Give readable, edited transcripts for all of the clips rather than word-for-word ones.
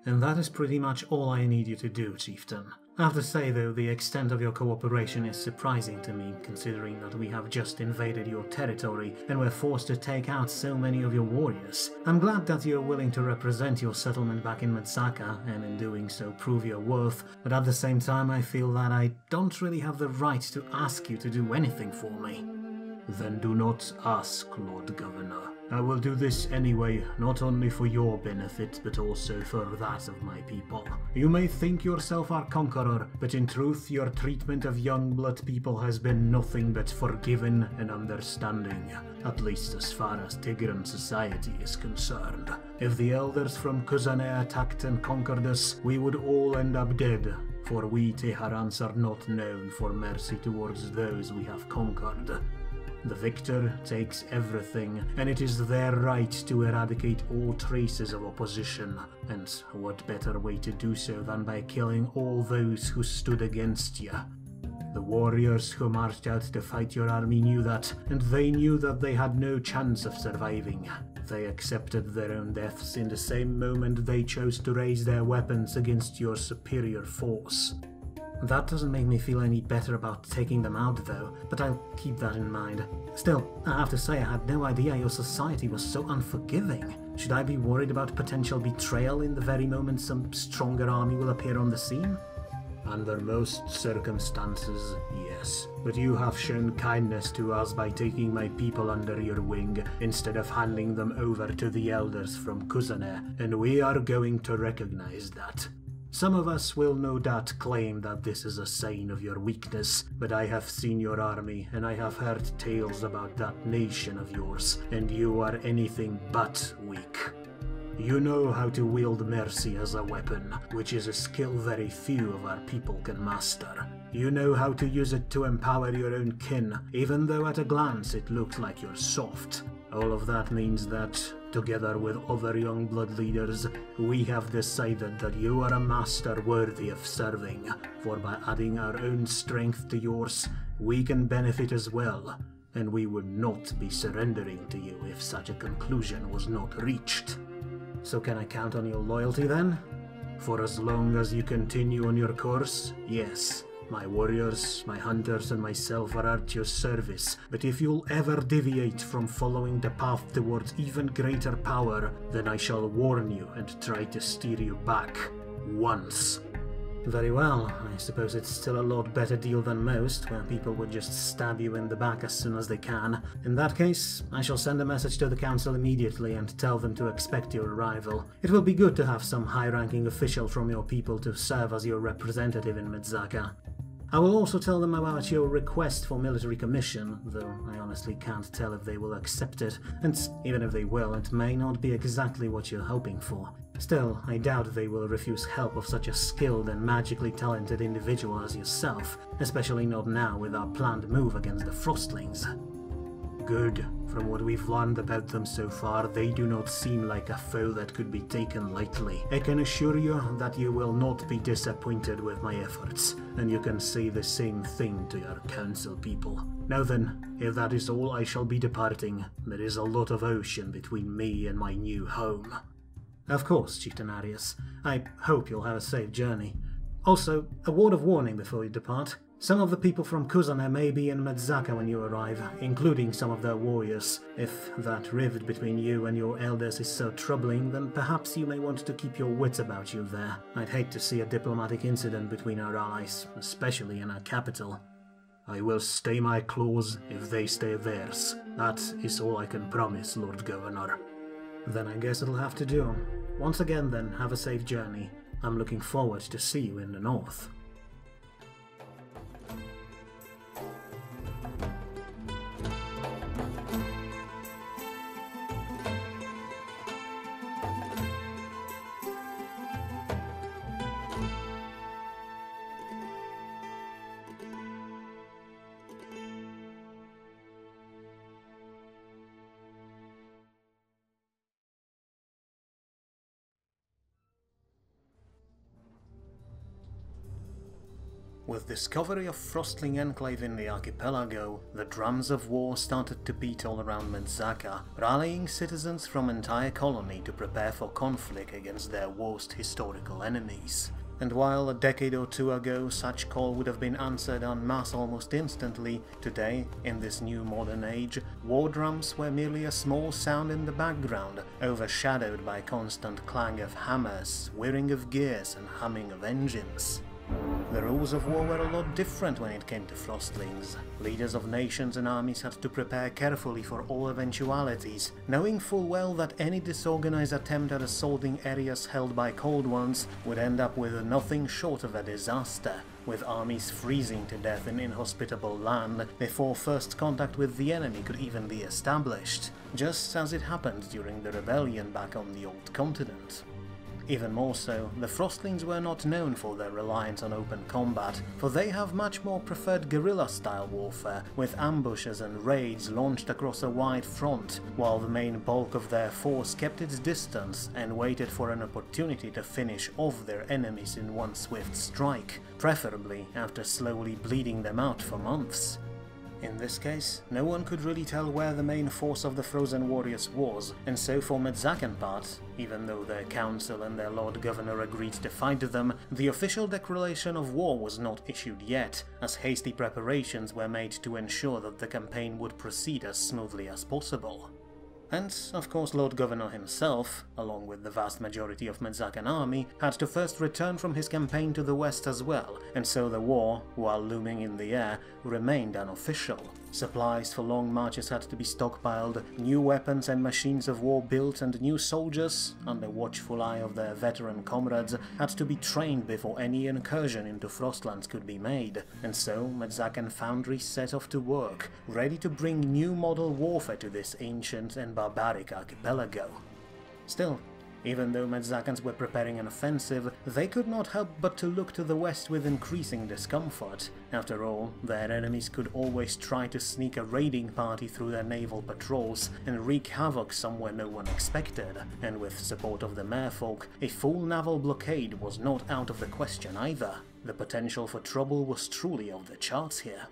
And that is pretty much all I need you to do, Chieftain. I have to say though, the extent of your cooperation is surprising to me, considering that we have just invaded your territory and were forced to take out so many of your warriors. I'm glad that you're willing to represent your settlement back in Metzaca, and in doing so prove your worth, but at the same time I feel that I don't really have the right to ask you to do anything for me. Then do not ask, Lord Governor. I will do this anyway, not only for your benefit, but also for that of my people. You may think yourself our conqueror, but in truth your treatment of young blood people has been nothing but forgiving and understanding, at least as far as Tigran society is concerned. If the elders from Kuzane attacked and conquered us, we would all end up dead, for we Teharans are not known for mercy towards those we have conquered. The victor takes everything, and it is their right to eradicate all traces of opposition, and what better way to do so than by killing all those who stood against you. The warriors who marched out to fight your army knew that, and they knew that they had no chance of surviving. They accepted their own deaths in the same moment they chose to raise their weapons against your superior force. That doesn't make me feel any better about taking them out though, but I'll keep that in mind. Still, I have to say I had no idea your society was so unforgiving. Should I be worried about potential betrayal in the very moment some stronger army will appear on the scene? Under most circumstances, yes. But you have shown kindness to us by taking my people under your wing, instead of handing them over to the elders from Kuzane, and we are going to recognize that. Some of us will no doubt claim that this is a sign of your weakness, but I have seen your army, and I have heard tales about that nation of yours, and you are anything but weak. You know how to wield mercy as a weapon, which is a skill very few of our people can master. You know how to use it to empower your own kin, even though at a glance it looks like you're soft. All of that means that, together with other young blood leaders, we have decided that you are a master worthy of serving, for by adding our own strength to yours, we can benefit as well, and we would not be surrendering to you if such a conclusion was not reached. So can I count on your loyalty then? For as long as you continue on your course, yes. My warriors, my hunters, and myself are at your service, but if you'll ever deviate from following the path towards even greater power, then I shall warn you and try to steer you back. Once. Very well, I suppose it's still a lot better deal than most, where people would just stab you in the back as soon as they can. In that case, I shall send a message to the council immediately and tell them to expect your arrival. It will be good to have some high-ranking official from your people to serve as your representative in Metzaca. I will also tell them about your request for military commission, though I honestly can't tell if they will accept it, and even if they will, it may not be exactly what you're hoping for. Still, I doubt they will refuse help of such a skilled and magically talented individual as yourself, especially not now with our planned move against the Frostlings. Good. From what we've learned about them so far, they do not seem like a foe that could be taken lightly. I can assure you that you will not be disappointed with my efforts, and you can say the same thing to your council people. Now then, if that is all, I shall be departing. There is a lot of ocean between me and my new home. Of course, Chieftain Arius. I hope you'll have a safe journey. Also, a word of warning before you depart. Some of the people from Kuzane may be in Metzaca when you arrive, including some of their warriors. If that rift between you and your elders is so troubling, then perhaps you may want to keep your wits about you there. I'd hate to see a diplomatic incident between our allies, especially in our capital. I will stay my claws if they stay theirs. That is all I can promise, Lord Governor. Then I guess it'll have to do. Once again then, have a safe journey. I'm looking forward to see you in the north. With discovery of Frostling enclave in the archipelago, the drums of war started to beat all around Metzaca, rallying citizens from entire colony to prepare for conflict against their worst historical enemies. And while a decade or two ago such call would have been answered en masse almost instantly, today, in this new modern age, war drums were merely a small sound in the background, overshadowed by constant clang of hammers, whirring of gears and humming of engines. The rules of war were a lot different when it came to Frostlings. Leaders of nations and armies had to prepare carefully for all eventualities, knowing full well that any disorganized attempt at assaulting areas held by Cold Ones would end up with nothing short of a disaster, with armies freezing to death in inhospitable land before first contact with the enemy could even be established, just as it happened during the rebellion back on the old continent. Even more so, the Frostlings were not known for their reliance on open combat, for they have much more preferred guerrilla-style warfare, with ambushes and raids launched across a wide front, while the main bulk of their force kept its distance and waited for an opportunity to finish off their enemies in one swift strike, preferably after slowly bleeding them out for months. In this case, no one could really tell where the main force of the Frozen Warriors was, and so for Metzacan part, even though their council and their Lord Governor agreed to fight them, the official declaration of war was not issued yet, as hasty preparations were made to ensure that the campaign would proceed as smoothly as possible. And, of course, Lord Governor himself, along with the vast majority of Metzacan army, had to first return from his campaign to the west as well, and so the war, while looming in the air, remained unofficial. Supplies for long marches had to be stockpiled, new weapons and machines of war built, and new soldiers, under watchful eye of their veteran comrades, had to be trained before any incursion into Frostlands could be made, and so Metzacan foundries set off to work, ready to bring new model warfare to this ancient and barbaric archipelago. Still, even though Metzacans were preparing an offensive, they could not help but to look to the west with increasing discomfort. After all, their enemies could always try to sneak a raiding party through their naval patrols and wreak havoc somewhere no one expected, and with support of the merfolk, a full naval blockade was not out of the question either. The potential for trouble was truly off the charts here.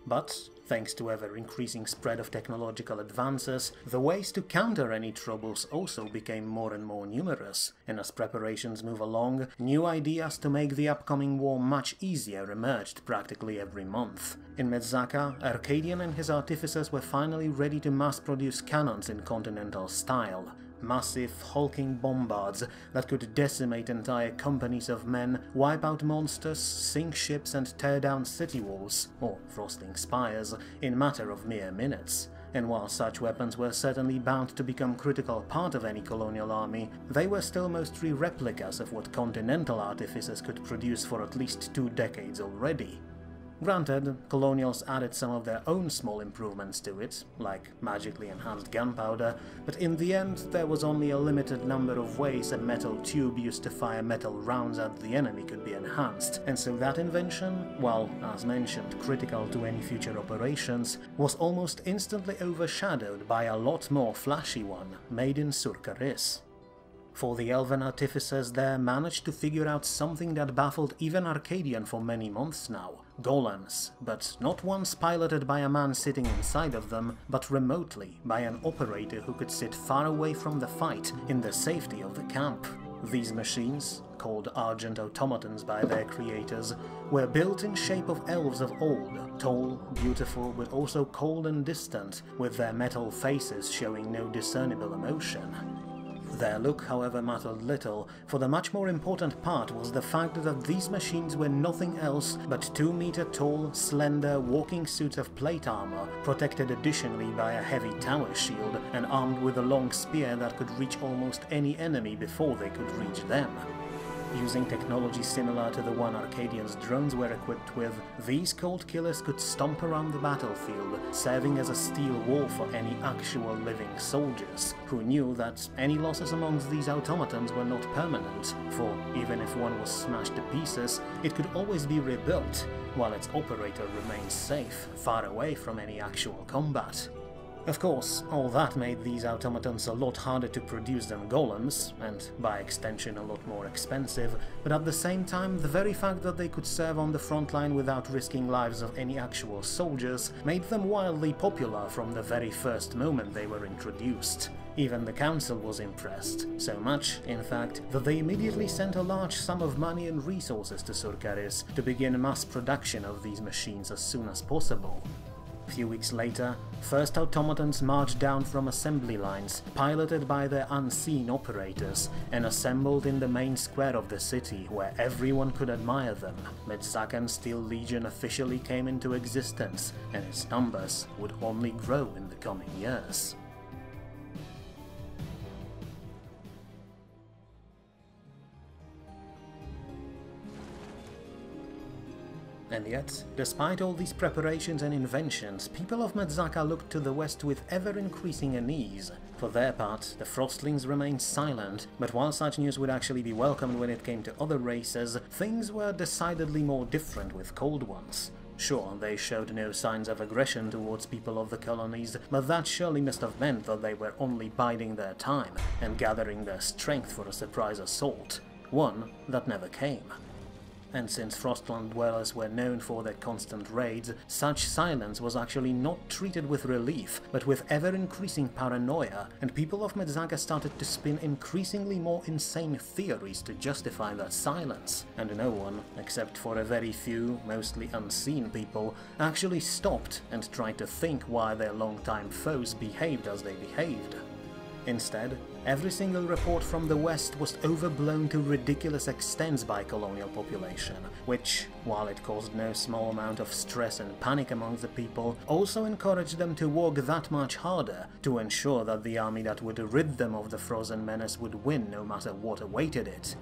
But, thanks to ever-increasing spread of technological advances, the ways to counter any troubles also became more and more numerous, and as preparations move along, new ideas to make the upcoming war much easier emerged practically every month. In Metzaca, Arcadian and his artificers were finally ready to mass-produce cannons in continental style. Massive, hulking bombards that could decimate entire companies of men, wipe out monsters, sink ships and tear down city walls, or Frostling spires, in matter of mere minutes. And while such weapons were certainly bound to become a critical part of any colonial army, they were still mostly replicas of what continental artificers could produce for at least 2 decades already. Granted, colonials added some of their own small improvements to it, like magically enhanced gunpowder, but in the end there was only a limited number of ways a metal tube used to fire metal rounds at the enemy could be enhanced, and so that invention, while, as mentioned, critical to any future operations, was almost instantly overshadowed by a lot more flashy one, made in Surcaris. For the elven artificers there managed to figure out something that baffled even Arcadian for many months now. Golems, but not ones piloted by a man sitting inside of them, but remotely by an operator who could sit far away from the fight in the safety of the camp. These machines, called Argent automatons by their creators, were built in shape of elves of old, tall, beautiful, but also cold and distant, with their metal faces showing no discernible emotion. Their look, however, mattered little, for the much more important part was the fact that these machines were nothing else but 2-meter-tall, slender, walking suits of plate armor, protected additionally by a heavy tower shield, and armed with a long spear that could reach almost any enemy before they could reach them. Using technology similar to the one Arcadian's drones were equipped with, these cold killers could stomp around the battlefield, serving as a steel wall for any actual living soldiers, who knew that any losses amongst these automatons were not permanent, for even if one was smashed to pieces, it could always be rebuilt, while its operator remained safe, far away from any actual combat. Of course, all that made these automatons a lot harder to produce than golems, and by extension a lot more expensive, but at the same time the very fact that they could serve on the front line without risking lives of any actual soldiers made them wildly popular from the very first moment they were introduced. Even the council was impressed, so much, in fact, that they immediately sent a large sum of money and resources to Surcaris to begin mass production of these machines as soon as possible. A few weeks later, first automatons marched down from assembly lines, piloted by their unseen operators, and assembled in the main square of the city, where everyone could admire them. Metzaca's Steel Legion officially came into existence, and its numbers would only grow in the coming years. And yet, despite all these preparations and inventions, people of Metzaca looked to the west with ever-increasing unease. For their part, the Frostlings remained silent, but while such news would actually be welcomed when it came to other races, things were decidedly more different with Cold Ones. Sure, they showed no signs of aggression towards people of the colonies, but that surely must have meant that they were only biding their time and gathering their strength for a surprise assault, one that never came. And since Frostland dwellers were known for their constant raids, such silence was actually not treated with relief, but with ever-increasing paranoia, and people of Metzaca started to spin increasingly more insane theories to justify that silence, and no one, except for a very few, mostly unseen people, actually stopped and tried to think why their longtime foes behaved as they behaved. Instead, every single report from the West was overblown to ridiculous extents by colonial population, which, while it caused no small amount of stress and panic amongst the people, also encouraged them to work that much harder to ensure that the army that would rid them of the frozen menace would win no matter what awaited it.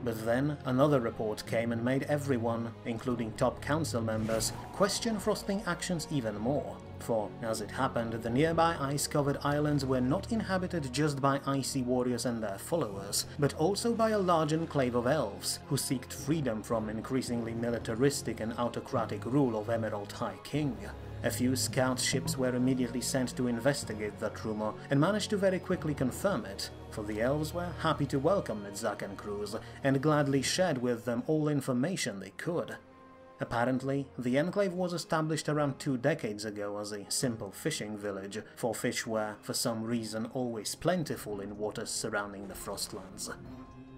But then another report came and made everyone, including top council members, question Frostling actions even more. For, as it happened, the nearby ice-covered islands were not inhabited just by icy warriors and their followers, but also by a large enclave of elves, who seeked freedom from increasingly militaristic and autocratic rule of Emerald High King. A few scout ships were immediately sent to investigate that rumor, and managed to very quickly confirm it, for the elves were happy to welcome Metzacan crews, and gladly shared with them all information they could. Apparently, the enclave was established around 2 decades ago as a simple fishing village, for fish were, for some reason, always plentiful in waters surrounding the Frostlands.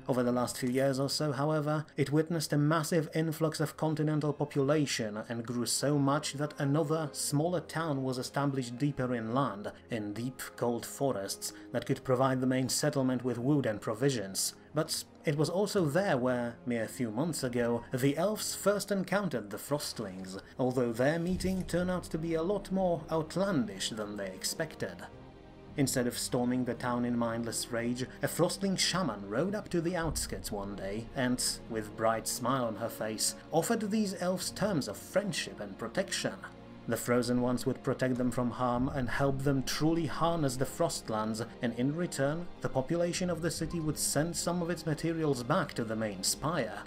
Over the last few years or so, however, it witnessed a massive influx of continental population and grew so much that another, smaller town was established deeper inland, in deep, cold forests that could provide the main settlement with wood and provisions. But it was also there where, mere few months ago, the elves first encountered the Frostlings, although their meeting turned out to be a lot more outlandish than they expected. Instead of storming the town in mindless rage, a Frostling shaman rode up to the outskirts one day and, with a bright smile on her face, offered these elves terms of friendship and protection. The Frozen Ones would protect them from harm and help them truly harness the Frostlands, and in return, the population of the city would send some of its materials back to the main spire.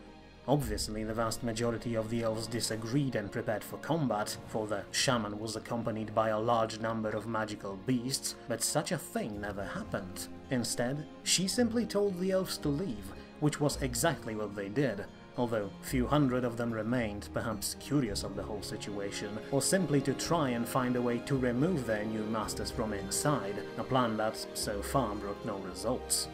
Obviously, the vast majority of the elves disagreed and prepared for combat, for the shaman was accompanied by a large number of magical beasts, but such a thing never happened. Instead, she simply told the elves to leave, which was exactly what they did, although few hundred of them remained, perhaps curious of the whole situation, or simply to try and find a way to remove their new masters from inside, a plan that, so far, brought no results.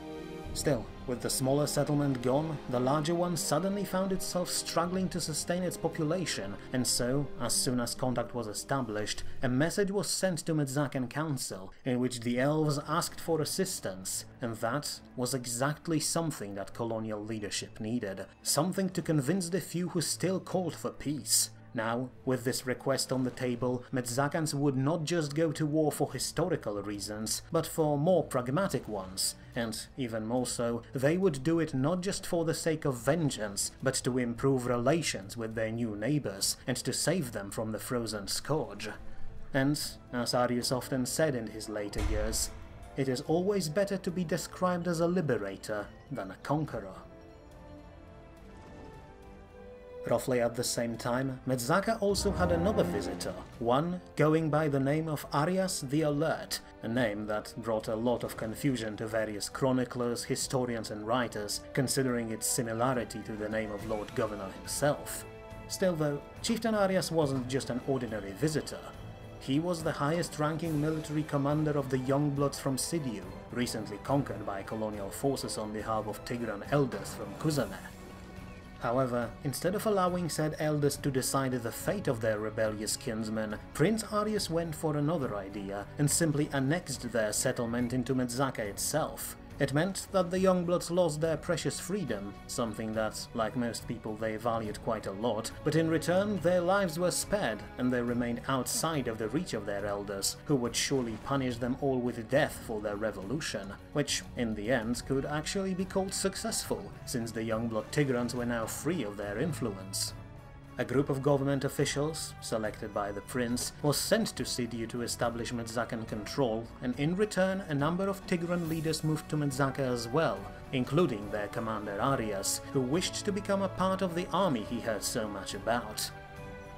Still, with the smaller settlement gone, the larger one suddenly found itself struggling to sustain its population, and so, as soon as contact was established, a message was sent to Metzacan Council, in which the elves asked for assistance, and that was exactly something that colonial leadership needed, something to convince the few who still called for peace. Now, with this request on the table, Metzacans would not just go to war for historical reasons, but for more pragmatic ones, and, even more so, they would do it not just for the sake of vengeance, but to improve relations with their new neighbors, and to save them from the frozen scourge. And, as Arius often said in his later years, it is always better to be described as a liberator than a conqueror. Roughly at the same time, Metzaca also had another visitor, one going by the name of Arius the Alert, a name that brought a lot of confusion to various chroniclers, historians and writers, considering its similarity to the name of Lord Governor himself. Still though, Chieftain Arius wasn't just an ordinary visitor. He was the highest-ranking military commander of the Youngbloods from Sidiu, recently conquered by colonial forces on behalf of Tigran elders from Kuzane. However, instead of allowing said elders to decide the fate of their rebellious kinsmen, Prince Arius went for another idea and simply annexed their settlement into Metzaca itself. It meant that the Youngbloods lost their precious freedom, something that, like most people, they valued quite a lot, but in return their lives were spared and they remained outside of the reach of their elders, who would surely punish them all with death for their revolution, which, in the end, could actually be called successful, since the Youngblood Tigrans were now free of their influence. A group of government officials, selected by the prince, was sent to Sidiu to establish Metzacan control, and in return a number of Tigran leaders moved to Metzaca as well, including their commander Arius, who wished to become a part of the army he heard so much about.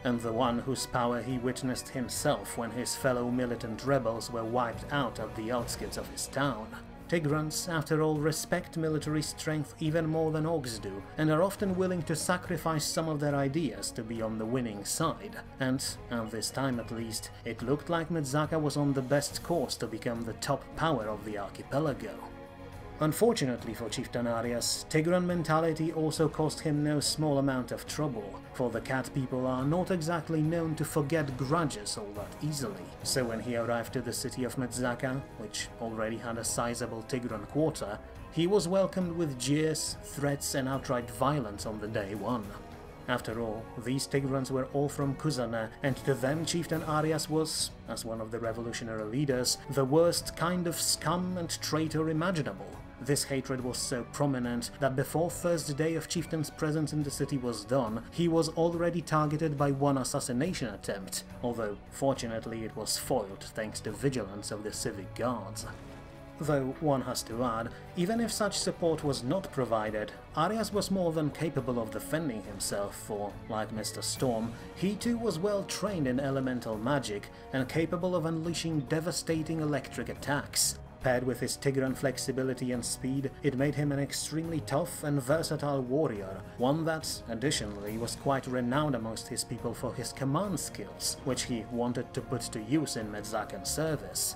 And the one whose power he witnessed himself when his fellow militant rebels were wiped out at the outskirts of his town. Tigrans, after all, respect military strength even more than orcs do, and are often willing to sacrifice some of their ideas to be on the winning side. And, at this time at least, it looked like Metzaca was on the best course to become the top power of the archipelago. Unfortunately for Chieftain Arius, Tigran mentality also caused him no small amount of trouble, for the cat people are not exactly known to forget grudges all that easily. So when he arrived to the city of Metzaca, which already had a sizable Tigran quarter, he was welcomed with jeers, threats and outright violence on the day one. After all, these Tigrans were all from Kuzane, and to them Chieftain Arius was, as one of the revolutionary leaders, the worst kind of scum and traitor imaginable. This hatred was so prominent that before first day of Chieftain's presence in the city was done, he was already targeted by one assassination attempt, although fortunately it was foiled thanks to vigilance of the civic guards. Though one has to add, even if such support was not provided, Arius was more than capable of defending himself for, like Mr. Storm, he too was well trained in elemental magic and capable of unleashing devastating electric attacks. Paired with his Tigran flexibility and speed, it made him an extremely tough and versatile warrior, one that, additionally, was quite renowned amongst his people for his command skills, which he wanted to put to use in Metzacan service.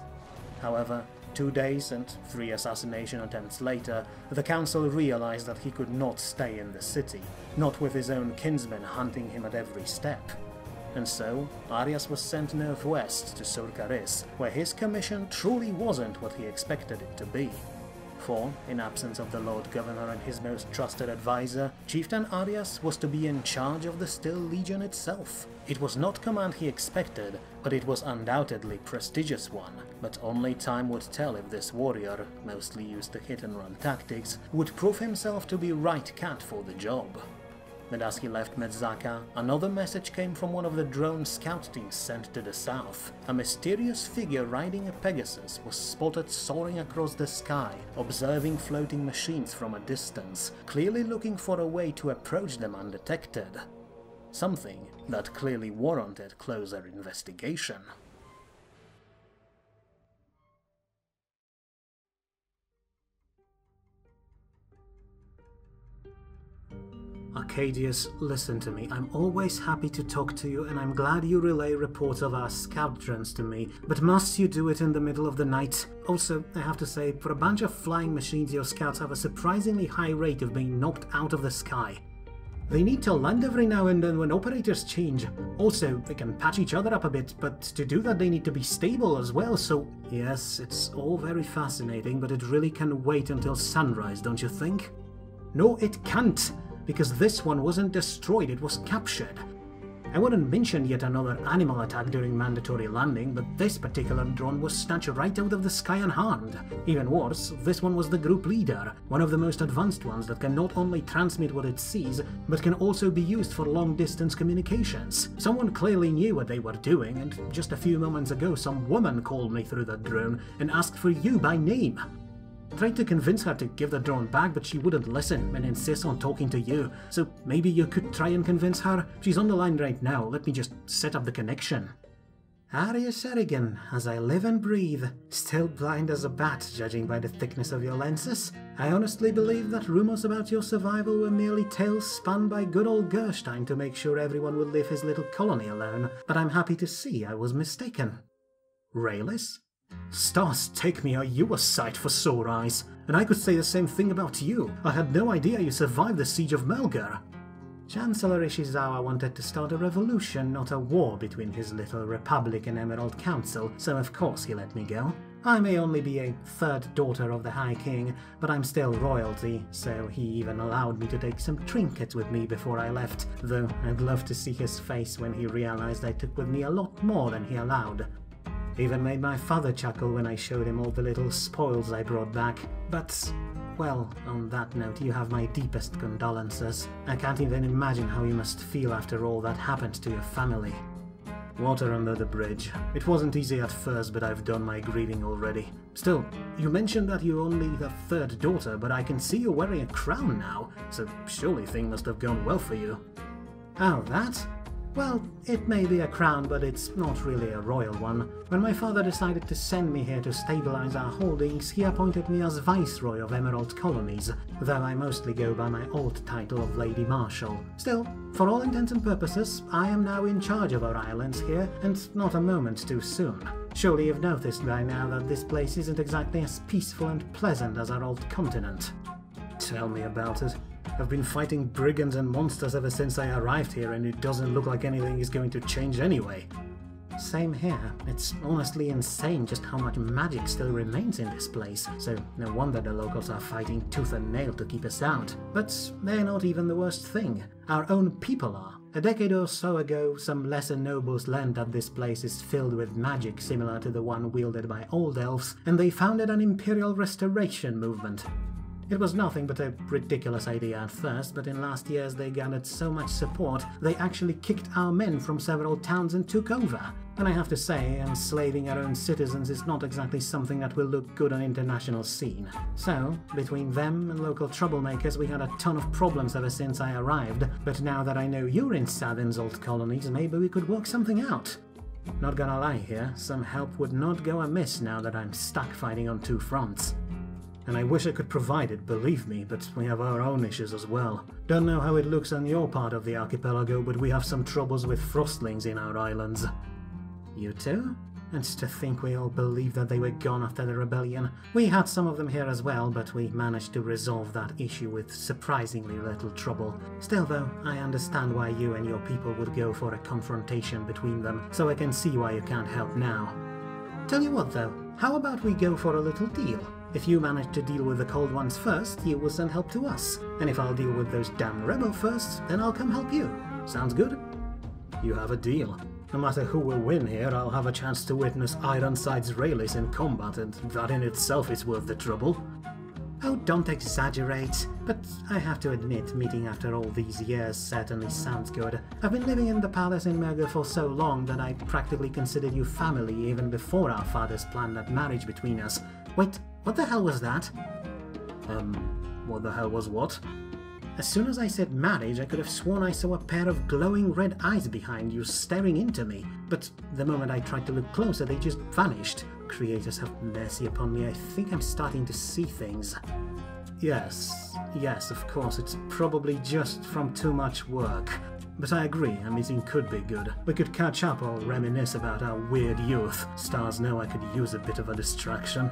However, 2 days and 3 assassination attempts later, the council realized that he could not stay in the city, not with his own kinsmen hunting him at every step. And so, Arius was sent northwest to Surcaris, where his commission truly wasn't what he expected it to be. For, in absence of the Lord Governor and his most trusted advisor, Chieftain Arius was to be in charge of the Still Legion itself. It was not command he expected, but it was undoubtedly prestigious one, but only time would tell if this warrior, mostly used to hit-and-run tactics, would prove himself to be right cat for the job. But as he left Metzaca, another message came from one of the drone scout teams sent to the south. A mysterious figure riding a Pegasus was spotted soaring across the sky, observing floating machines from a distance, clearly looking for a way to approach them undetected. Something that clearly warranted closer investigation. Arcadius, listen to me. I'm always happy to talk to you, and I'm glad you relay reports of our scout drones to me, but must you do it in the middle of the night? Also, I have to say, for a bunch of flying machines, your scouts have a surprisingly high rate of being knocked out of the sky. They need to land every now and then when operators change. Also, they can patch each other up a bit, but to do that they need to be stable as well, so... Yes, it's all very fascinating, but it really can wait until sunrise, don't you think? No, it can't! Because this one wasn't destroyed, it was captured. I wouldn't mention yet another animal attack during mandatory landing, but this particular drone was snatched right out of the sky unharmed. Even worse, this one was the group leader, one of the most advanced ones that can not only transmit what it sees, but can also be used for long-distance communications. Someone clearly knew what they were doing, and just a few moments ago some woman called me through that drone and asked for you by name. Tried to convince her to give the drone back, but she wouldn't listen and insists on talking to you. So maybe you could try and convince her? She's on the line right now. Let me just set up the connection. Arius Erigen, as I live and breathe, still blind as a bat judging by the thickness of your lenses. I honestly believe that rumors about your survival were merely tales spun by good old Gerstein to make sure everyone would leave his little colony alone, but I'm happy to see I was mistaken. Rayless? Stars take me, are you a sight for sore eyes? And I could say the same thing about you. I had no idea you survived the siege of Melgar. Chancellor Ishizawa wanted to start a revolution, not a war between his little Republic and Emerald Council, so of course he let me go. I may only be a third daughter of the High King, but I'm still royalty, so he even allowed me to take some trinkets with me before I left, though I'd love to see his face when he realized I took with me a lot more than he allowed. Even made my father chuckle when I showed him all the little spoils I brought back. But, well, on that note, you have my deepest condolences. I can't even imagine how you must feel after all that happened to your family. Water under the bridge. It wasn't easy at first, but I've done my grieving already. Still, you mentioned that you're only the third daughter, but I can see you're wearing a crown now, so surely things must have gone well for you. Oh, that? Well, it may be a crown, but it's not really a royal one. When my father decided to send me here to stabilize our holdings, he appointed me as Viceroy of Emerald Colonies, though I mostly go by my old title of Lady Marshal. Still, for all intents and purposes, I am now in charge of our islands here, and not a moment too soon. Surely you've noticed by now that this place isn't exactly as peaceful and pleasant as our old continent. Tell me about it. I've been fighting brigands and monsters ever since I arrived here, and it doesn't look like anything is going to change anyway. Same here. It's honestly insane just how much magic still remains in this place, so no wonder the locals are fighting tooth and nail to keep us out. But they're not even the worst thing. Our own people are. A decade or so ago, some lesser nobles learned that this place is filled with magic similar to the one wielded by old elves, and they founded an imperial restoration movement. It was nothing but a ridiculous idea at first, but in last years they garnered so much support, they actually kicked our men from several towns and took over. And I have to say, enslaving our own citizens is not exactly something that will look good on international scene. So, between them and local troublemakers, we had a ton of problems ever since I arrived, but now that I know you're in Southern's old colonies, maybe we could work something out. Not gonna lie here, some help would not go amiss now that I'm stuck fighting on two fronts. And I wish I could provide it, believe me, but we have our own issues as well. Don't know how it looks on your part of the archipelago, but we have some troubles with Frostlings in our islands. You too? And to think we all believed that they were gone after the rebellion. We had some of them here as well, but we managed to resolve that issue with surprisingly little trouble. Still though, I understand why you and your people would go for a confrontation between them, so I can see why you can't help now. Tell you what though, how about we go for a little deal? If you manage to deal with the cold ones first, you will send help to us. And if I'll deal with those damn rebels first, then I'll come help you. Sounds good? You have a deal. No matter who will win here, I'll have a chance to witness Ironside's Rayless in combat, and that in itself is worth the trouble. Oh, don't exaggerate. But I have to admit, meeting after all these years certainly sounds good. I've been living in the palace in Melgar for so long that I practically considered you family even before our fathers planned that marriage between us. Wait, what the hell was that? What the hell was what? As soon as I said marriage, I could have sworn I saw a pair of glowing red eyes behind you staring into me, but the moment I tried to look closer, they just vanished. Creators have mercy upon me, I think I'm starting to see things. Yes, of course, it's probably just from too much work. But I agree, a meeting could be good. We could catch up or reminisce about our weird youth. Stars know I could use a bit of a distraction.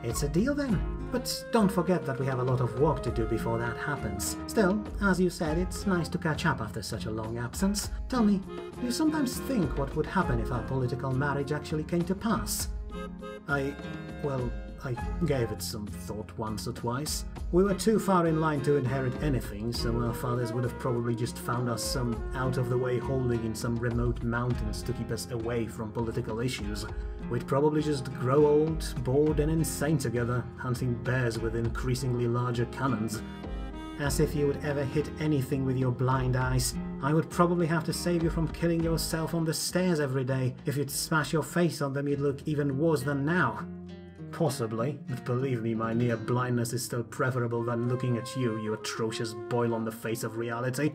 It's a deal then. But don't forget that we have a lot of work to do before that happens. Still, as you said, it's nice to catch up after such a long absence. Tell me, do you sometimes think what would happen if our political marriage actually came to pass? I gave it some thought once or twice. We were too far in line to inherit anything, so our fathers would have probably just found us some out-of-the-way holding in some remote mountains to keep us away from political issues. We'd probably just grow old, bored and insane together, hunting bears with increasingly larger cannons. As if you would ever hit anything with your blind eyes. I would probably have to save you from killing yourself on the stairs every day. If you'd smash your face on them, you'd look even worse than now. Possibly, but believe me, my near blindness is still preferable than looking at you, you atrocious boil on the face of reality.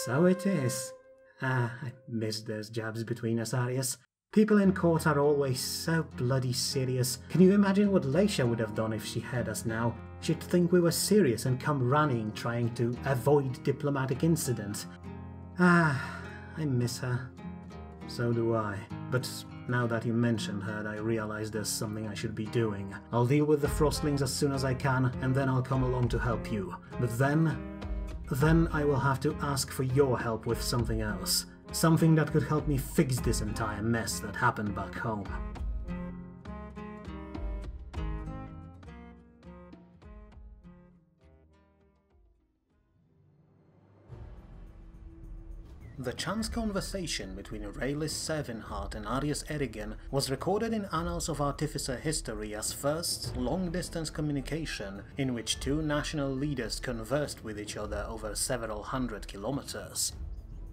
So it is. I miss those jabs between us, Arius. People in court are always so bloody serious. Can you imagine what Leisha would have done if she had us now? She'd think we were serious and come running, trying to avoid diplomatic incident. I miss her. So do I. But now that you mentioned her, I realize there's something I should be doing. I'll deal with the Frostlings as soon as I can, and then I'll come along to help you. But then I will have to ask for your help with something else. Something that could help me fix this entire mess that happened back home. The chance conversation between Raylis Servinhart and Arius Erigen was recorded in annals of artificer history as first long-distance communication in which two national leaders conversed with each other over several hundred kilometers.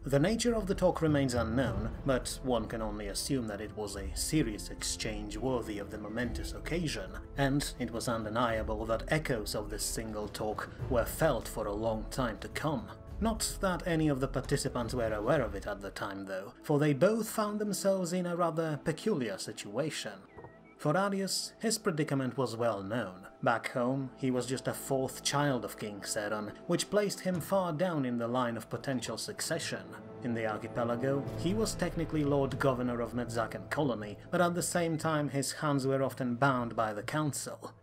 The nature of the talk remains unknown, but one can only assume that it was a serious exchange worthy of the momentous occasion, and it was undeniable that echoes of this single talk were felt for a long time to come. Not that any of the participants were aware of it at the time though, for they both found themselves in a rather peculiar situation. For Arius, his predicament was well known. Back home, he was just a fourth child of King Seron, which placed him far down in the line of potential succession. In the archipelago, he was technically Lord Governor of Metzacan colony, but at the same time his hands were often bound by the council.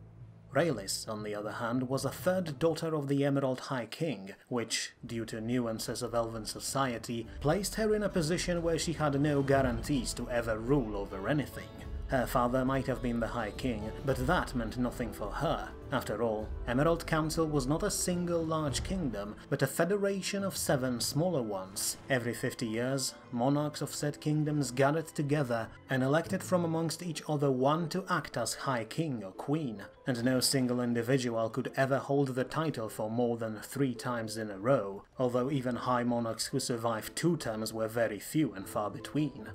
Raylis, on the other hand, was a third daughter of the Emerald High King, which, due to nuances of elven society, placed her in a position where she had no guarantees to ever rule over anything. Her father might have been the High King, but that meant nothing for her. After all, Emerald Council was not a single large kingdom, but a federation of 7 smaller ones. Every 50 years, monarchs of said kingdoms gathered together and elected from amongst each other one to act as High King or Queen, and no single individual could ever hold the title for more than 3 times in a row, although even high monarchs who survived 2 terms were very few and far between.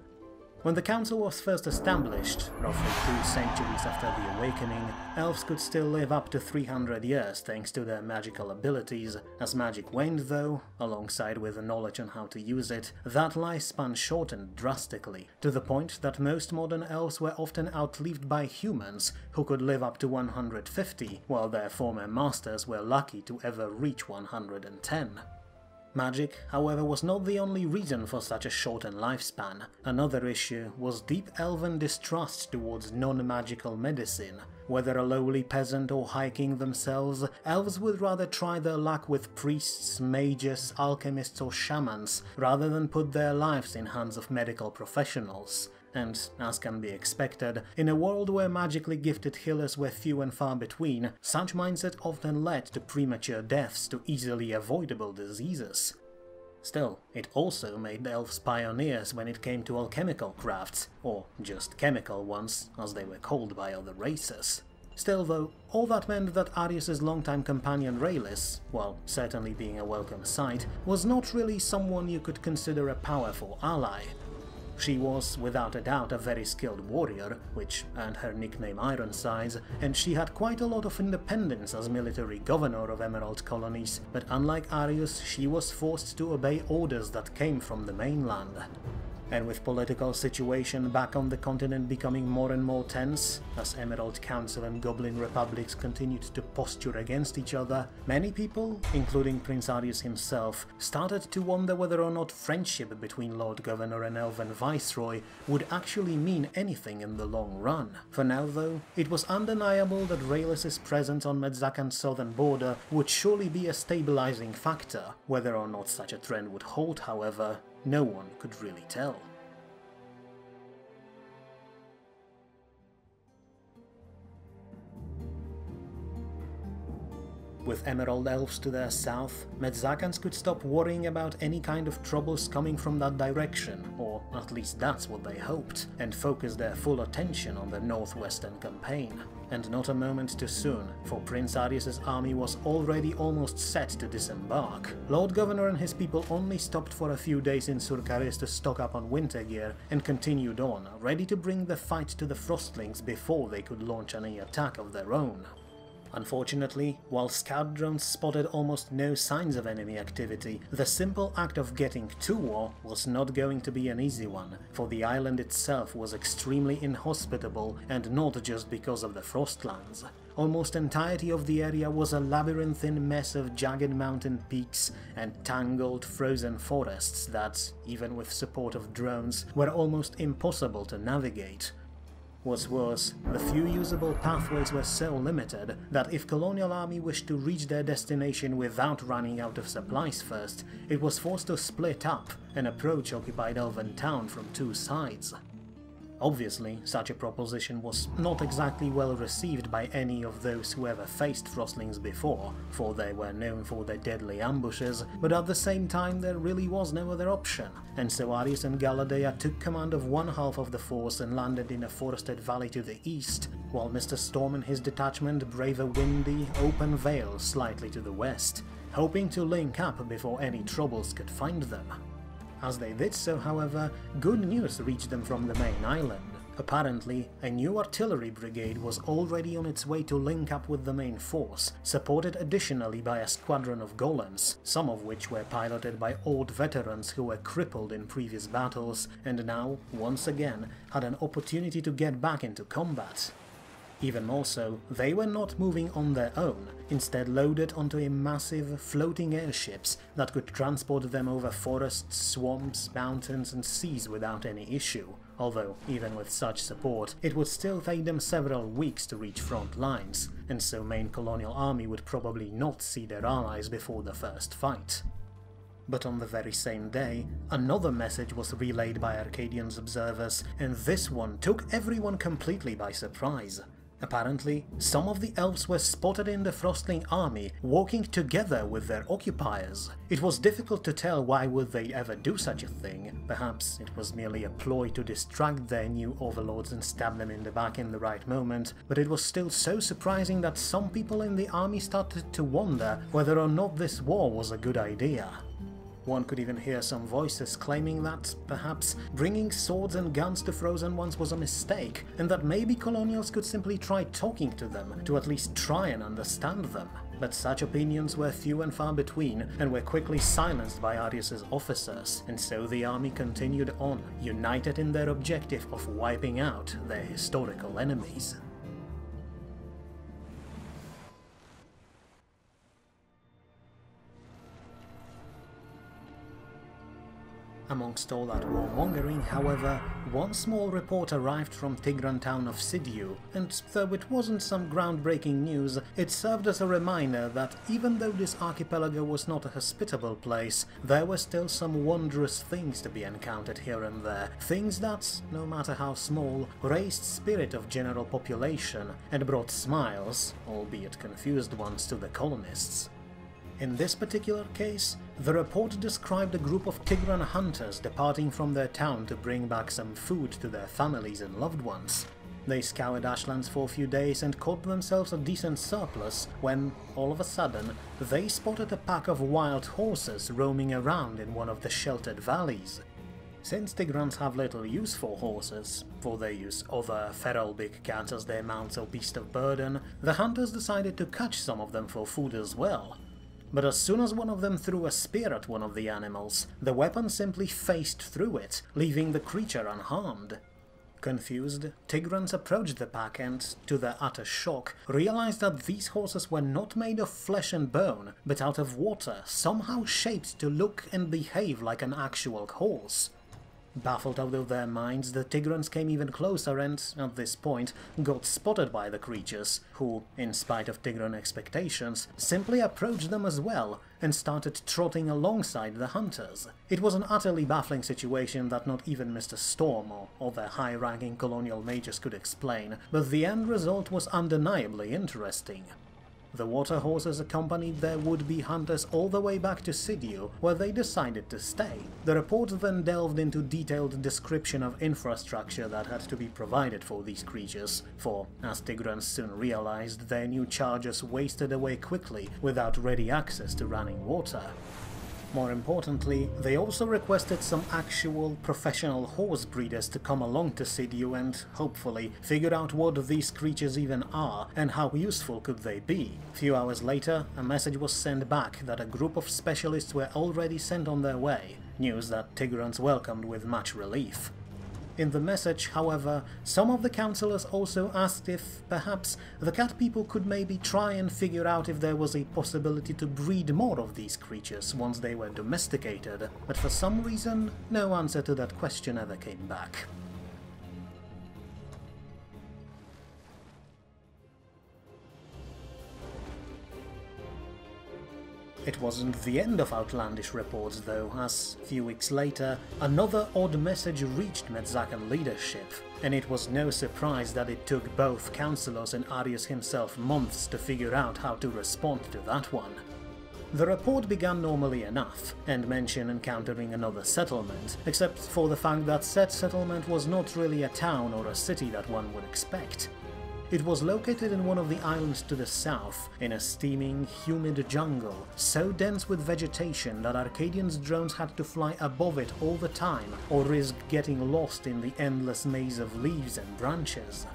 When the council was first established, roughly 2 centuries after the Awakening, elves could still live up to 300 years thanks to their magical abilities. As magic waned though, alongside with the knowledge on how to use it, that lifespan shortened drastically, to the point that most modern elves were often outlived by humans who could live up to 150, while their former masters were lucky to ever reach 110. Magic, however, was not the only reason for such a shortened lifespan. Another issue was deep elven distrust towards non-magical medicine. Whether a lowly peasant or high king themselves, elves would rather try their luck with priests, mages, alchemists or shamans, rather than put their lives in hands of medical professionals. And, as can be expected, in a world where magically gifted healers were few and far between, such mindset often led to premature deaths to easily avoidable diseases. Still, it also made elves pioneers when it came to alchemical crafts, or just chemical ones, as they were called by other races. Still though, all that meant that Arius' longtime companion Raylis, while certainly being a welcome sight, was not really someone you could consider a powerful ally. She was, without a doubt, a very skilled warrior, which earned her nickname Ironsides, and she had quite a lot of independence as military governor of Emerald colonies, but unlike Arius, she was forced to obey orders that came from the mainland. And with political situation back on the continent becoming more and more tense, as Emerald Council and Goblin Republics continued to posture against each other, many people, including Prince Arius himself, started to wonder whether or not friendship between Lord Governor and Elven Viceroy would actually mean anything in the long run. For now though, it was undeniable that Raylis' presence on Metzacan's southern border would surely be a stabilizing factor. Whether or not such a trend would hold, however, no one could really tell. With Emerald Elves to their south, Metzacans could stop worrying about any kind of troubles coming from that direction, or At least that's what they hoped, and focused their full attention on the northwestern campaign. And not a moment too soon, for Prince Arius's army was already almost set to disembark. Lord Governor and his people only stopped for a few days in Surcaris to stock up on winter gear, and continued on, ready to bring the fight to the Frostlings before they could launch any attack of their own. Unfortunately, while scout drones spotted almost no signs of enemy activity, the simple act of getting to war was not going to be an easy one, for the island itself was extremely inhospitable, and not just because of the Frostlands. Almost entirety of the area was a labyrinthine mess of jagged mountain peaks and tangled frozen forests that, even with support of drones, were almost impossible to navigate. What's worse, the few usable pathways were so limited that if colonial army wished to reach their destination without running out of supplies first, it was forced to split up and approach occupied Elven town from two sides. Obviously, such a proposition was not exactly well received by any of those who ever faced Frostlings before, for they were known for their deadly ambushes, but at the same time there really was no other option, and so Arius and Galadea took command of one half of the force and landed in a forested valley to the east, while Mr. Storm and his detachment brave a windy, open vale slightly to the west, hoping to link up before any troubles could find them. As they did so, however, good news reached them from the main island. Apparently, a new artillery brigade was already on its way to link up with the main force, supported additionally by a squadron of golems, some of which were piloted by old veterans who were crippled in previous battles and now, once again, had an opportunity to get back into combat. Even more so, they were not moving on their own, instead loaded onto a massive, floating airships that could transport them over forests, swamps, mountains and seas without any issue, although, even with such support, it would still take them several weeks to reach front lines, and so main colonial army would probably not see their allies before the first fight. But on the very same day, another message was relayed by Arcadian's observers, and this one took everyone completely by surprise. Apparently, some of the elves were spotted in the Frostling army, walking together with their occupiers. It was difficult to tell why would they ever do such a thing. Perhaps it was merely a ploy to distract their new overlords and stab them in the back in the right moment, but it was still so surprising that some people in the army started to wonder whether or not this war was a good idea. One could even hear some voices claiming that, perhaps, bringing swords and guns to Frozen Ones was a mistake, and that maybe colonials could simply try talking to them, to at least try and understand them. But such opinions were few and far between, and were quickly silenced by Arius's officers, and so the army continued on, united in their objective of wiping out their historical enemies. Amongst all that warmongering, however, one small report arrived from Tigran town of Sidiu, and though it wasn't some groundbreaking news, it served as a reminder that even though this archipelago was not a hospitable place, there were still some wondrous things to be encountered here and there, things that, no matter how small, raised spirit of general population and brought smiles, albeit confused ones, to the colonists. In this particular case, the report described a group of Tigran hunters departing from their town to bring back some food to their families and loved ones. They scoured Ashlands for a few days and caught themselves a decent surplus when, all of a sudden, they spotted a pack of wild horses roaming around in one of the sheltered valleys. Since Tigrans have little use for horses, for they use other feral big cats as their mounts or beast of burden, the hunters decided to catch some of them for food as well. But as soon as one of them threw a spear at one of the animals, the weapon simply phased through it, leaving the creature unharmed. Confused, Tigrans approached the pack and, to their utter shock, realized that these horses were not made of flesh and bone, but out of water, somehow shaped to look and behave like an actual horse. Baffled out of their minds, the Tigrans came even closer and, at this point, got spotted by the creatures, who, in spite of Tigran expectations, simply approached them as well, and started trotting alongside the hunters. It was an utterly baffling situation that not even Mr. Storm or other high-ranking colonial mages could explain, but the end result was undeniably interesting. The water horses accompanied their would-be hunters all the way back to Sidiu, where they decided to stay. The report then delved into detailed description of infrastructure that had to be provided for these creatures, for, as Tigrans soon realized, their new chargers wasted away quickly without ready access to running water. More importantly, they also requested some actual professional horse breeders to come along to Sidiu and, hopefully, figure out what these creatures even are and how useful could they be. Few hours later, a message was sent back that a group of specialists were already sent on their way, news that Tigrans welcomed with much relief. In the message, however, some of the councillors also asked if, perhaps, the cat people could maybe try and figure out if there was a possibility to breed more of these creatures once they were domesticated, but for some reason, no answer to that question ever came back. It wasn't the end of outlandish reports though, as, a few weeks later, another odd message reached Metzacan leadership, and it was no surprise that it took both councillors and Arius himself months to figure out how to respond to that one. The report began normally enough, and mentioned encountering another settlement, except for the fact that said settlement was not really a town or a city that one would expect. It was located in one of the islands to the south, in a steaming, humid jungle, so dense with vegetation that Arcadians' drones had to fly above it all the time, or risk getting lost in the endless maze of leaves and branches.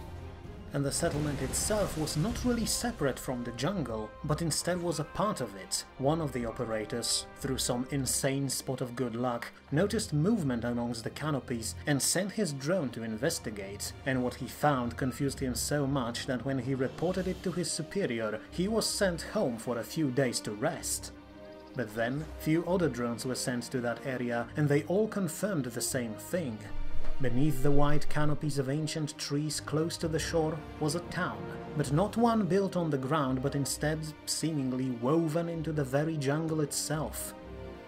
And the settlement itself was not really separate from the jungle, but instead was a part of it. One of the operators, through some insane spot of good luck, noticed movement amongst the canopies and sent his drone to investigate, and what he found confused him so much that when he reported it to his superior, he was sent home for a few days to rest. But then, few other drones were sent to that area, and they all confirmed the same thing. Beneath the wide canopies of ancient trees close to the shore was a town, but not one built on the ground, but instead seemingly woven into the very jungle itself.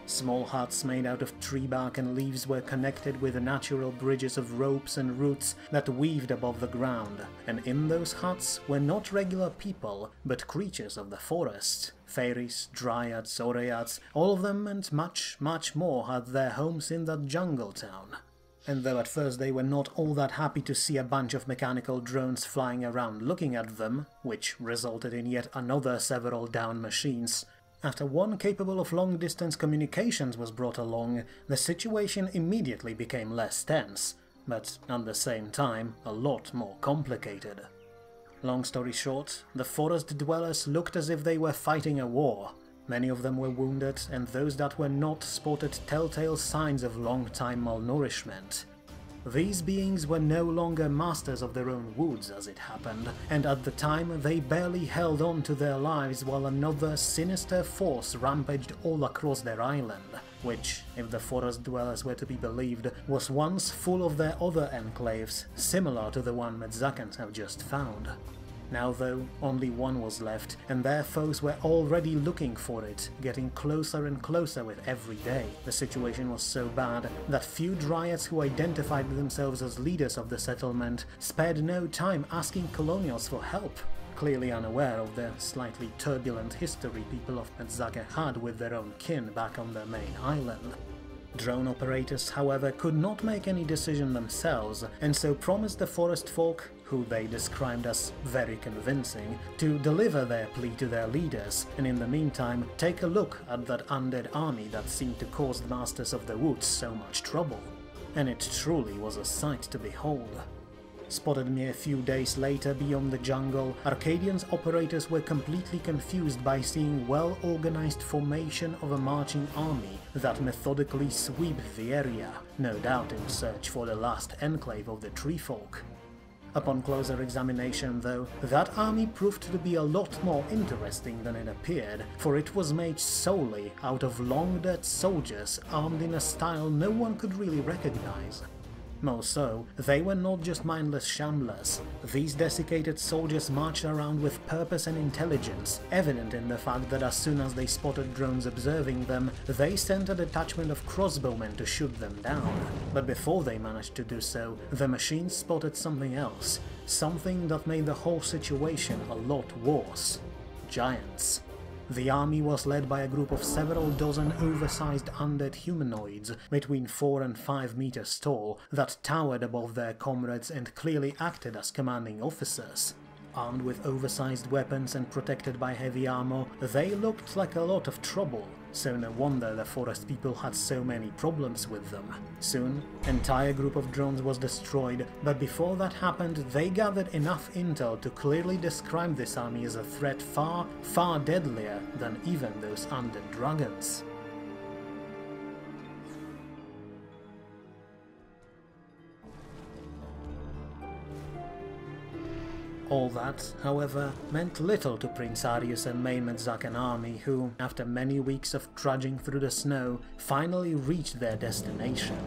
Small huts made out of tree bark and leaves were connected with natural bridges of ropes and roots that weaved above the ground, and in those huts were not regular people, but creatures of the forest. Fairies, dryads, oreads, all of them and much, much more had their homes in that jungle town. And though at first they were not all that happy to see a bunch of mechanical drones flying around looking at them, which resulted in yet another several downed machines, after one capable of long-distance communications was brought along, the situation immediately became less tense, but at the same time a lot more complicated. Long story short, the forest dwellers looked as if they were fighting a war. Many of them were wounded, and those that were not spotted telltale signs of long-time malnourishment. These beings were no longer masters of their own woods, as it happened, and at the time they barely held on to their lives while another sinister force rampaged all across their island, which, if the forest dwellers were to be believed, was once full of their other enclaves, similar to the one Metzacans have just found. Now though, only one was left, and their foes were already looking for it, getting closer and closer with every day. The situation was so bad that few dryads who identified themselves as leaders of the settlement spared no time asking colonials for help, clearly unaware of the slightly turbulent history people of Metzaca had with their own kin back on their main island. Drone operators, however, could not make any decision themselves, and so promised the forest folk, who they described as very convincing, to deliver their plea to their leaders, and in the meantime take a look at that undead army that seemed to cause the masters of the woods so much trouble. And it truly was a sight to behold. Spotted mere few days later beyond the jungle, Arcadians' operators were completely confused by seeing well-organized formation of a marching army that methodically swept the area, no doubt in search for the last enclave of the treefolk. Upon closer examination, though, that army proved to be a lot more interesting than it appeared, for it was made solely out of long-dead soldiers armed in a style no one could really recognize. More so, they were not just mindless shamblers. These desiccated soldiers marched around with purpose and intelligence, evident in the fact that as soon as they spotted drones observing them, they sent a detachment of crossbowmen to shoot them down. But before they managed to do so, the machines spotted something else, something that made the whole situation a lot worse. giants. The army was led by a group of several dozen oversized undead humanoids between 4 and 5 meters tall that towered above their comrades and clearly acted as commanding officers. Armed with oversized weapons and protected by heavy armor, they looked like a lot of trouble, so no wonder the forest people had so many problems with them. Soon, an entire group of drones was destroyed, but before that happened, they gathered enough intel to clearly describe this army as a threat far, far deadlier than even those undead dragons. All that, however, meant little to Prince Arius and main Metzacan army who, after many weeks of trudging through the snow, finally reached their destination.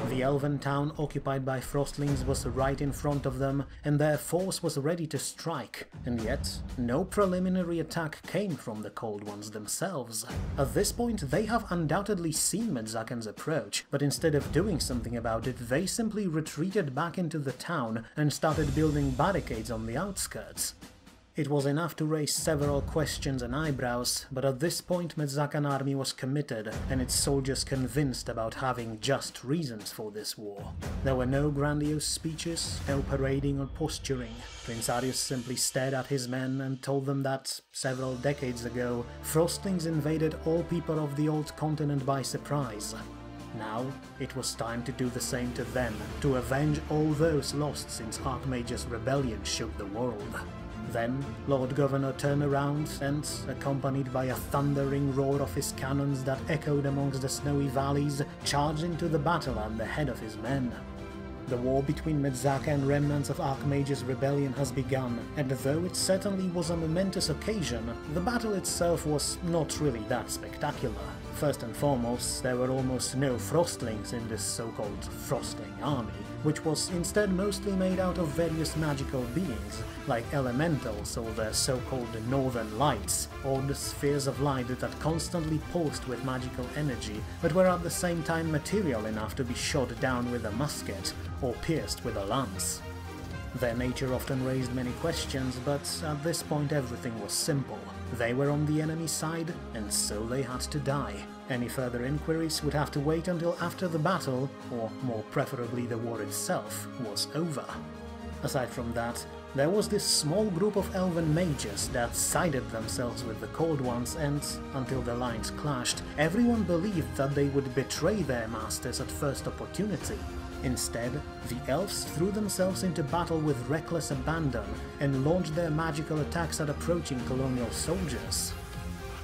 The elven town occupied by Frostlings was right in front of them, and their force was ready to strike, and yet no preliminary attack came from the Cold Ones themselves. At this point they have undoubtedly seen Metzacan's approach, but instead of doing something about it, they simply retreated back into the town and started building barricades on the outskirts. It was enough to raise several questions and eyebrows, but at this point Metzacan army was committed and its soldiers convinced about having just reasons for this war. There were no grandiose speeches, no parading or posturing. Prince Arius simply stared at his men and told them that, several decades ago, Frostlings invaded all people of the old continent by surprise. Now, it was time to do the same to them, to avenge all those lost since Archmage's rebellion shook the world. Then, Lord Governor turned around and, accompanied by a thundering roar of his cannons that echoed amongst the snowy valleys, charged into the battle at the head of his men. The war between Metzaca and remnants of Archmage's rebellion has begun, and though it certainly was a momentous occasion, the battle itself was not really that spectacular. First and foremost, there were almost no Frostlings in this so-called Frostling army, which was instead mostly made out of various magical beings, like elementals or the so-called Northern Lights, odd spheres of light that constantly pulsed with magical energy, but were at the same time material enough to be shot down with a musket or pierced with a lance. Their nature often raised many questions, but at this point everything was simple. They were on the enemy side, and so they had to die. Any further inquiries would have to wait until after the battle, or more preferably the war itself, was over. Aside from that, there was this small group of elven mages that sided themselves with the Cold Ones and, until the lines clashed, everyone believed that they would betray their masters at first opportunity. Instead, the elves threw themselves into battle with reckless abandon and launched their magical attacks at approaching colonial soldiers.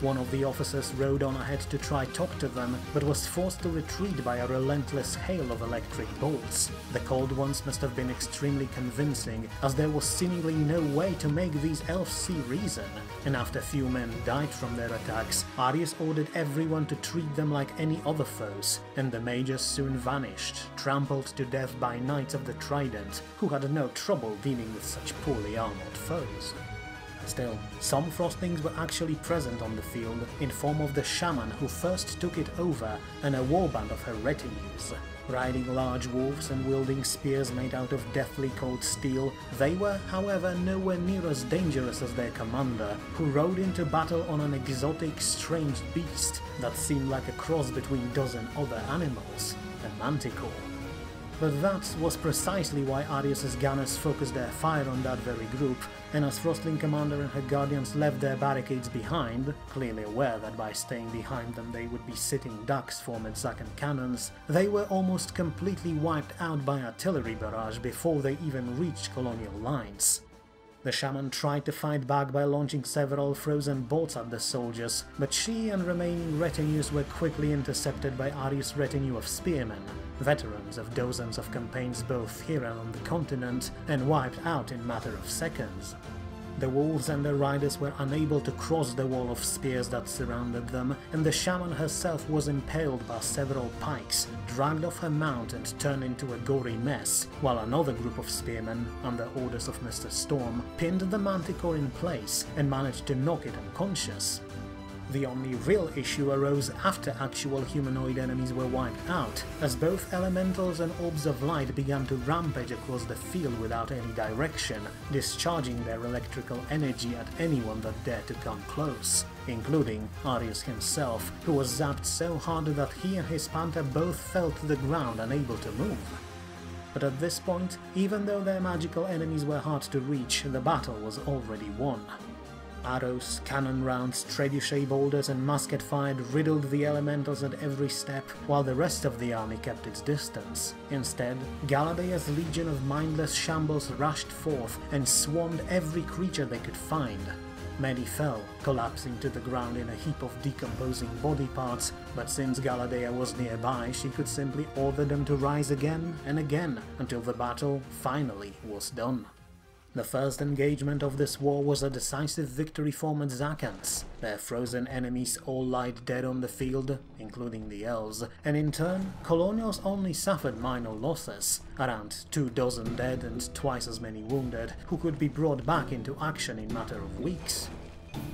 One of the officers rode on ahead to try talk to them, but was forced to retreat by a relentless hail of electric bolts. The Cold Ones must have been extremely convincing, as there was seemingly no way to make these elves see reason, and after few men died from their attacks, Arius ordered everyone to treat them like any other foes, and the mages soon vanished, trampled to death by Knights of the Trident, who had no trouble dealing with such poorly armored foes. Still, some Frostlings were actually present on the field, in form of the shaman who first took it over and a warband of her retinues. Riding large wolves and wielding spears made out of deathly cold steel, they were, however, nowhere near as dangerous as their commander, who rode into battle on an exotic, strange beast that seemed like a cross between a dozen other animals, a manticore. But that was precisely why Arius's gunners focused their fire on that very group, and as Frostling commander and her guardians left their barricades behind, clearly aware that by staying behind them they would be sitting ducks for Metzacan cannons, they were almost completely wiped out by artillery barrage before they even reached colonial lines. The shaman tried to fight back by launching several frozen bolts at the soldiers, but she and remaining retinues were quickly intercepted by Arius' retinue of spearmen, veterans of dozens of campaigns both here and on the continent, and wiped out in a matter of seconds. The wolves and their riders were unable to cross the wall of spears that surrounded them, and the shaman herself was impaled by several pikes, dragged off her mount and turned into a gory mess, while another group of spearmen, under orders of Mr. Storm, pinned the manticore in place and managed to knock it unconscious. The only real issue arose after actual humanoid enemies were wiped out, as both elementals and orbs of light began to rampage across the field without any direction, discharging their electrical energy at anyone that dared to come close, including Arius himself, who was zapped so hard that he and his panther both fell to the ground unable to move. But at this point, even though their magical enemies were hard to reach, the battle was already won. Arrows, cannon rounds, trebuchet boulders and musket fire riddled the elementals at every step, while the rest of the army kept its distance. Instead, Galadea's legion of mindless shambles rushed forth and swarmed every creature they could find. Many fell, collapsing to the ground in a heap of decomposing body parts, but since Galadea was nearby, she could simply order them to rise again and again, until the battle finally was done. The first engagement of this war was a decisive victory for Metzacans. Their frozen enemies all lied dead on the field, including the elves, and in turn, colonials only suffered minor losses, around 24 dead and twice as many wounded, who could be brought back into action in a matter of weeks.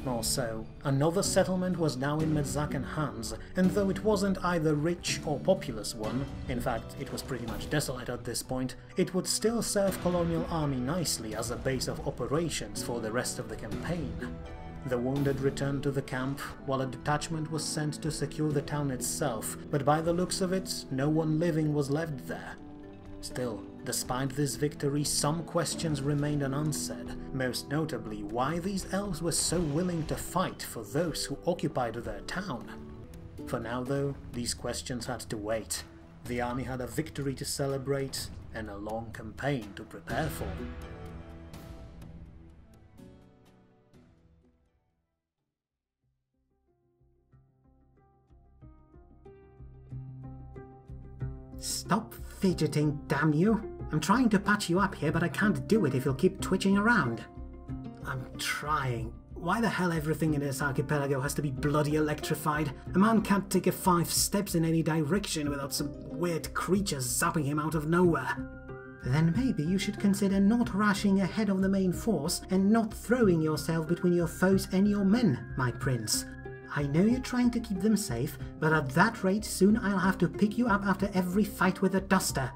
Also, another settlement was now in Metzacan hands, and though it wasn't either rich or populous one, in fact it was pretty much desolate at this point, it would still serve colonial army nicely as a base of operations for the rest of the campaign. The wounded returned to the camp, while a detachment was sent to secure the town itself, but by the looks of it, no one living was left there. Still, despite this victory, some questions remained unanswered, most notably why these elves were so willing to fight for those who occupied their town. For now though, these questions had to wait. The army had a victory to celebrate, and a long campaign to prepare for. Stop fidgeting, damn you! I'm trying to patch you up here, but I can't do it if you'll keep twitching around. I'm trying. Why the hell everything in this archipelago has to be bloody electrified? A man can't take 5 steps in any direction without some weird creature zapping him out of nowhere. Then maybe you should consider not rushing ahead of the main force and not throwing yourself between your foes and your men, my prince. I know you're trying to keep them safe, but at that rate soon I'll have to pick you up after every fight with a duster.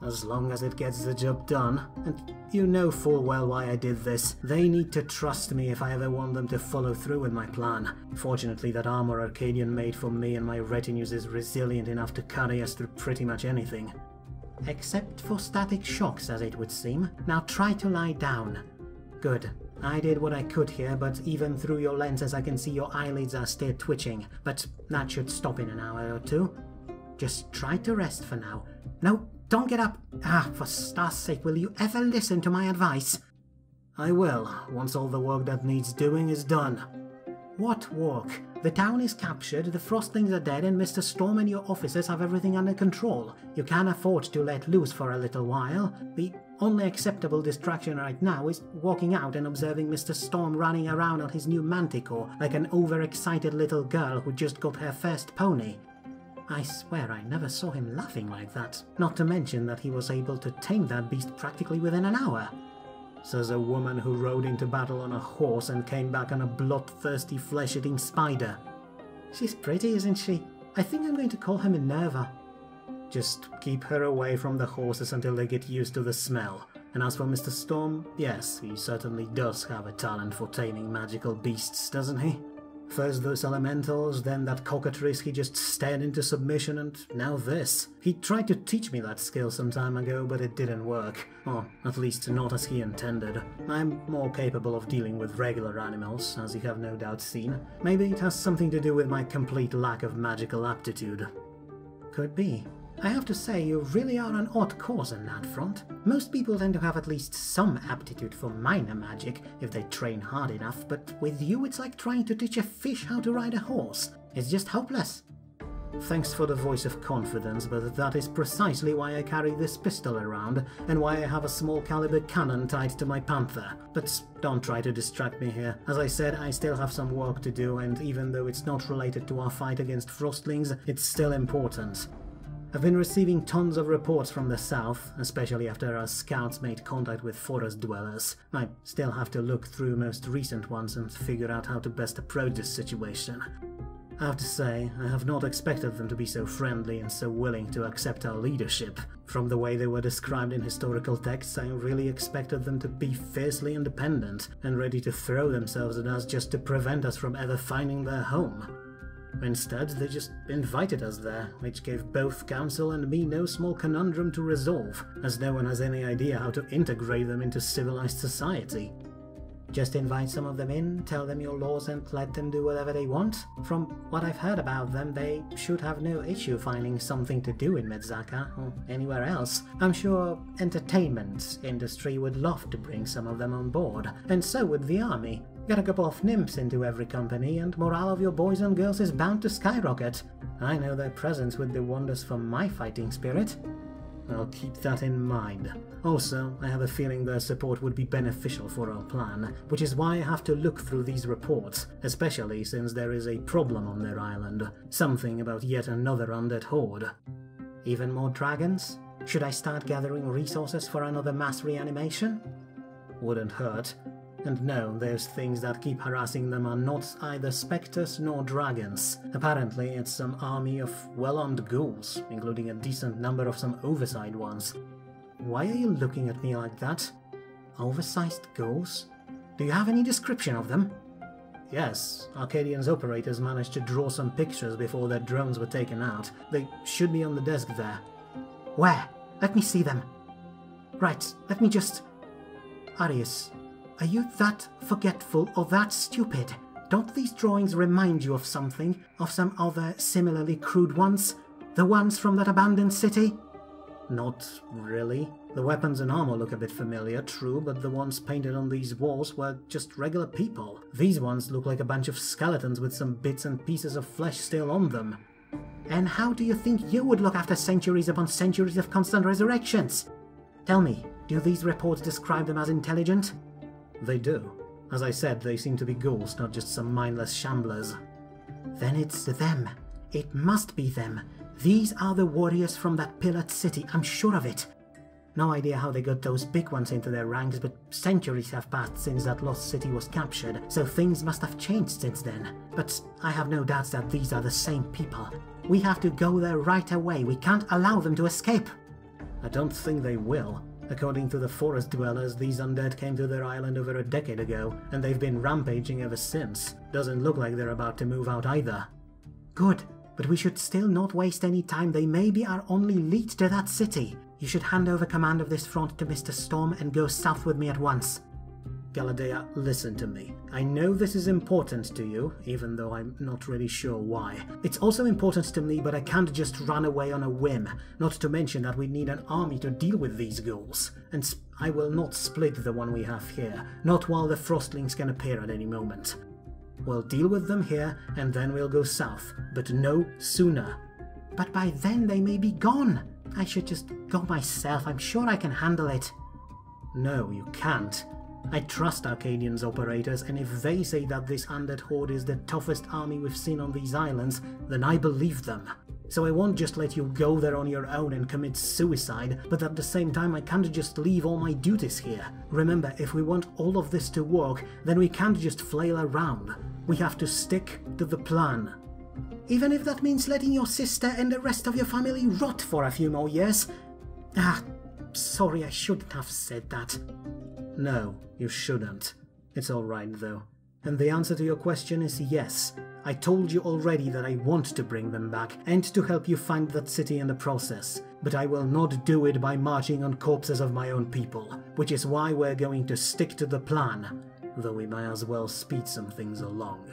As long as it gets the job done, and you know full well why I did this. They need to trust me if I ever want them to follow through with my plan. Fortunately, that armor Arcadian made for me and my retinues is resilient enough to carry us through pretty much anything. Except for static shocks, as it would seem. Now try to lie down. Good. I did what I could here, but even through your lenses I can see your eyelids are still twitching, but that should stop in an hour or two. Just try to rest for now. No, don't get up! Ah, for star's sake, will you ever listen to my advice? I will, once all the work that needs doing is done. What work? The town is captured, the Frostlings are dead, and Mr. Storm and your officers have everything under control. You can't afford to let loose for a little while. The only acceptable distraction right now is walking out and observing Mr. Storm running around on his new manticore like an overexcited little girl who just got her first pony. I swear I never saw him laughing like that, not to mention that he was able to tame that beast practically within an hour. Says a woman who rode into battle on a horse and came back on a bloodthirsty flesh-eating spider. She's pretty, isn't she? I think I'm going to call her Minerva. Just keep her away from the horses until they get used to the smell. And as for Mr. Storm, yes, he certainly does have a talent for taming magical beasts, doesn't he? First those elementals, then that cockatrice he just stared into submission, and now this. He tried to teach me that skill some time ago, but it didn't work. Or at least not as he intended. I'm more capable of dealing with regular animals, as you have no doubt seen. Maybe it has something to do with my complete lack of magical aptitude. Could be. I have to say, you really are an odd cause on that front. Most people tend to have at least some aptitude for minor magic if they train hard enough, but with you it's like trying to teach a fish how to ride a horse. It's just hopeless. Thanks for the voice of confidence, but that is precisely why I carry this pistol around, and why I have a small caliber cannon tied to my panther. But don't try to distract me here. As I said, I still have some work to do, and even though it's not related to our fight against Frostlings, it's still important. I've been receiving tons of reports from the south, especially after our scouts made contact with forest dwellers. I still have to look through most recent ones and figure out how to best approach this situation. I have to say, I have not expected them to be so friendly and so willing to accept our leadership. From the way they were described in historical texts, I really expected them to be fiercely independent and ready to throw themselves at us just to prevent us from ever finding their home. Instead, they just invited us there, which gave both Council and me no small conundrum to resolve, as no one has any idea how to integrate them into civilized society. Just invite some of them in, tell them your laws and let them do whatever they want? From what I've heard about them, they should have no issue finding something to do in Metzaca or anywhere else. I'm sure entertainment industry would love to bring some of them on board, and so would the army. Get a couple of nymphs into every company and morale of your boys and girls is bound to skyrocket. I know their presence would do wonders for my fighting spirit. I'll keep that in mind. Also, I have a feeling their support would be beneficial for our plan, which is why I have to look through these reports, especially since there is a problem on their island. Something about yet another undead horde. Even more dragons? Should I start gathering resources for another mass reanimation? Wouldn't hurt. And no, those things that keep harassing them are not either spectres nor dragons. Apparently, it's some army of well-armed ghouls, including a decent number of some oversized ones. Why are you looking at me like that? Oversized ghouls? Do you have any description of them? Yes, Arcadian's operators managed to draw some pictures before their drones were taken out. They should be on the desk there. Where? Let me see them. Right, let me just... Arius, are you that forgetful or that stupid? Don't these drawings remind you of something? Of some other similarly crude ones? The ones from that abandoned city? Not really. The weapons and armor look a bit familiar, true, but the ones painted on these walls were just regular people. These ones look like a bunch of skeletons with some bits and pieces of flesh still on them. And how do you think you would look after centuries upon centuries of constant resurrections? Tell me, do these reports describe them as intelligent? They do. As I said, they seem to be ghouls, not just some mindless shamblers. Then it's them. It must be them. These are the warriors from that pillared city, I'm sure of it. No idea how they got those big ones into their ranks, but centuries have passed since that lost city was captured, so things must have changed since then. But I have no doubts that these are the same people. We have to go there right away. We can't allow them to escape. I don't think they will. According to the forest dwellers, these undead came to their island over a decade ago, and they've been rampaging ever since. Doesn't look like they're about to move out either. Good, but we should still not waste any time. They may be our only lead to that city. You should hand over command of this front to Mr. Storm and go south with me at once. Galadea, listen to me. I know this is important to you, even though I'm not really sure why. It's also important to me, but I can't just run away on a whim, not to mention that we need an army to deal with these ghouls. And I will not split the one we have here, not while the Frostlings can appear at any moment. We'll deal with them here, and then we'll go south, but no sooner. But by then they may be gone. I should just go myself. I'm sure I can handle it. No, you can't. I trust Arcadian's operators, and if they say that this undead horde is the toughest army we've seen on these islands, then I believe them. So I won't just let you go there on your own and commit suicide, but at the same time I can't just leave all my duties here. Remember, if we want all of this to work, then we can't just flail around. We have to stick to the plan. Even if that means letting your sister and the rest of your family rot for a few more years? Sorry, I shouldn't have said that. No, you shouldn't. It's alright though. And the answer to your question is yes. I told you already that I want to bring them back and to help you find that city in the process. But I will not do it by marching on corpses of my own people, which is why we're going to stick to the plan, though we may as well speed some things along.